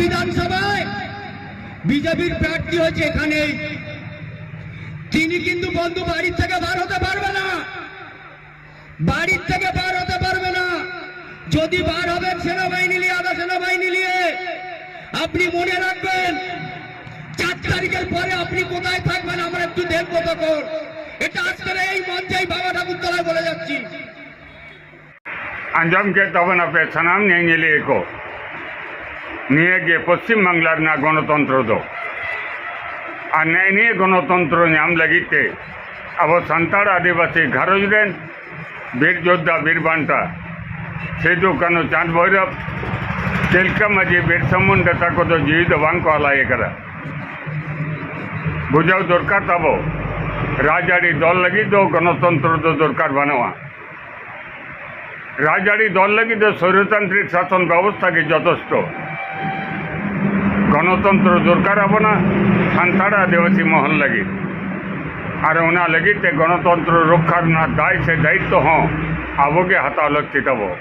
বিধানসভায় বিজেপির প্রার্থী হয়েছে এখানেই, তিনি কিন্তু বন্ধু বাড়ির থেকে বার হতে পারবে না, বাড়ির থেকে বার হতে পারবে না। যদি বার হবেন সেনাবাহিনী নিয়ে, আধা সেনাবাহিনী নিয়ে, আপনি মনে রাখবেন 4 তারিখের পরে আপনি কোথায় থাকবেন আমরা একটু দেখবো তখন। এটা আজকের এই মঞ্চেই বাবা ঠাকুরতলায় বলে যাচ্ছি। আঞ্জাম কে তখন আপনি সানাম নিয়ে একো নিয়ে গিয়ে পশ্চিমবাংলার না গণতন্ত্র দো আর ন্যায় নিয়ে গণতন্ত্র নাম লাগিতে আবো সান্তাল আদিবাসী ঘারজরেন বীর যোদ্ধা বীর বান্টা সিধু কানু চাঁদ ভৈরব तिलका माजी बिरसा मुंडा ताको तो जीवित बांको आलाये करा बुझाव दरकार तबो राजाड़ी दल लगी तो गणतंत्र तो दरकार बानवा राजाड़ी दल लगी तो स्वैरतांत्रिक शासन व्यवस्था के यथेष्ट गणतंत्र दरकार हबो ना सान्ताल आदिवासी महल लगी और उना लगी ते गणतंत्र रक्षार ना दाय से दायित्व हों आबोगे हाथा लक्षित हबो।